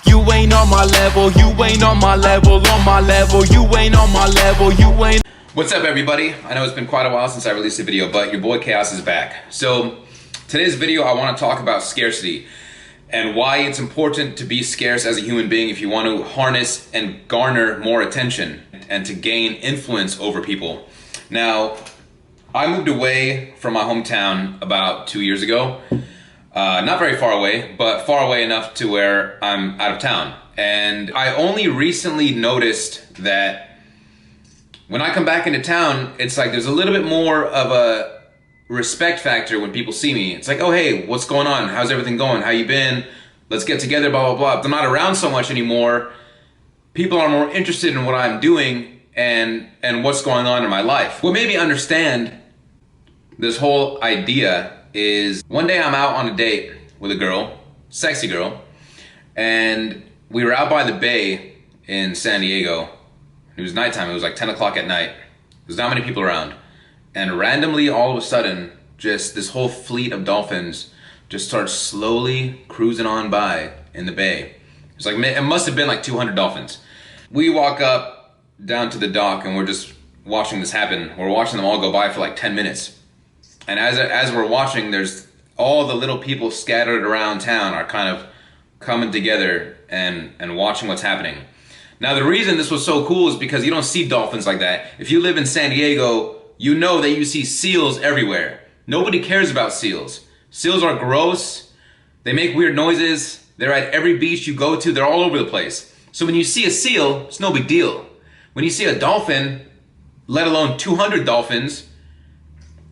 You ain't on my level, you ain't on my level, you ain't on my level, you ain't. What's up, everybody? I know it's been quite a while since I released a video, but your boy Chaos is back. So today's video, I want to talk about scarcity and why it's important to be scarce as a human being if you want to harness and garner more attention and to gain influence over people. Now, I moved away from my hometown about 2 years ago. Not very far away, but far away enough to where I'm out of town. And I only recently noticed that when I come back into town, it's like there's a little bit more of a respect factor when people see me. It's like, oh hey, what's going on? How's everything going? How you been? Let's get together, blah, blah, blah. If I'm not around so much anymore, people are more interested in what I'm doing and what's going on in my life. What made me understand this whole idea is one day I'm out on a date with a girl, sexy girl, and we were out by the bay in San Diego. It was nighttime, it was like 10 o'clock at night. There's not many people around. And randomly, all of a sudden, just this whole fleet of dolphins just starts slowly cruising on by in the bay. It's like, it must have been like 200 dolphins. We walk up down to the dock and we're just watching this happen. We're watching them all go by for like 10 minutes. And as we're watching, there's all the little people scattered around town are kind of coming together and watching what's happening. Now, the reason this was so cool is because you don't see dolphins like that. If you live in San Diego, you know that you see seals everywhere. Nobody cares about seals. Seals are gross. They make weird noises. They're at every beach you go to. They're all over the place. So when you see a seal, it's no big deal. When you see a dolphin, let alone 200 dolphins,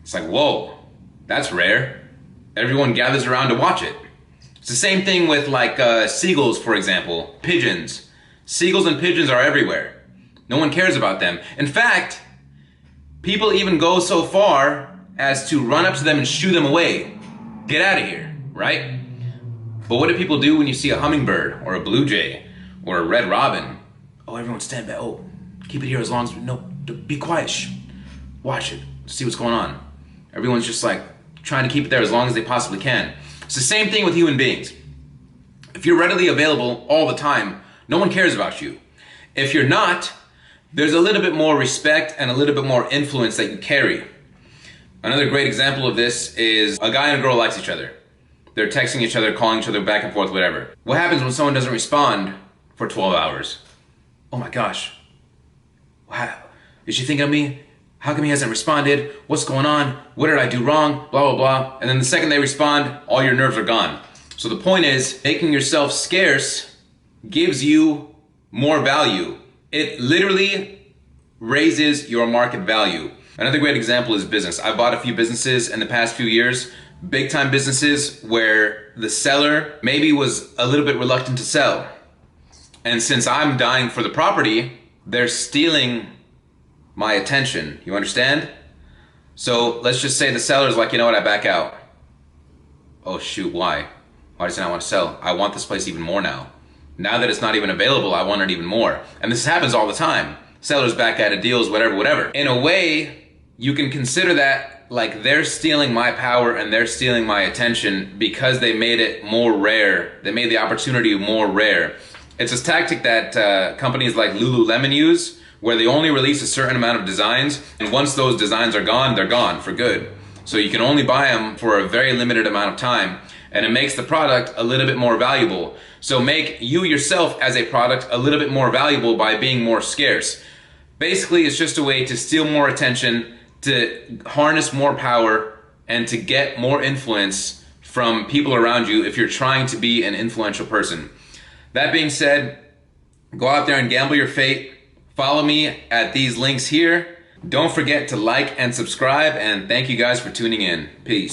it's like, whoa, that's rare. Everyone gathers around to watch it. It's the same thing with like seagulls, for example, pigeons. Seagulls and pigeons are everywhere. No one cares about them. In fact, people even go so far as to run up to them and shoo them away. Get out of here, right? But what do people do when you see a hummingbird or a blue jay or a red robin? Oh, everyone stand back. Oh, keep it here as long as, no, be quiet. Shh. Watch it, see what's going on. Everyone's just like trying to keep it there as long as they possibly can. It's the same thing with human beings. If you're readily available all the time, no one cares about you. If you're not, there's a little bit more respect and a little bit more influence that you carry. Another great example of this is a guy and a girl likes each other. They're texting each other, calling each other back and forth, whatever. What happens when someone doesn't respond for 12 hours? Oh my gosh. Wow. Is she thinking of me? How come he hasn't responded? What's going on? What did I do wrong? Blah, blah, blah. And then the second they respond, all your nerves are gone. So the point is, making yourself scarce gives you more value. It literally raises your market value. Another great example is business. I bought a few businesses in the past few years, big time businesses where the seller maybe was a little bit reluctant to sell. And since I'm dying for the property, they're stealing my attention, you understand? So let's just say the seller's like, you know what, I back out. Oh shoot, why? Why does he not want to sell? I want this place even more now. Now that it's not even available, I want it even more. And this happens all the time. Sellers back out of deals, whatever, whatever. In a way, you can consider that like they're stealing my power and they're stealing my attention because they made it more rare. They made the opportunity more rare. It's a tactic that companies like Lululemon use, where they only release a certain amount of designs, and once those designs are gone, they're gone for good. So you can only buy them for a very limited amount of time, and it makes the product a little bit more valuable. So make you yourself as a product a little bit more valuable by being more scarce. Basically, it's just a way to steal more attention, to harness more power, and to get more influence from people around you if you're trying to be an influential person. That being said, go out there and gamble your fate. Follow me at these links here. Don't forget to like and subscribe, and thank you guys for tuning in. Peace.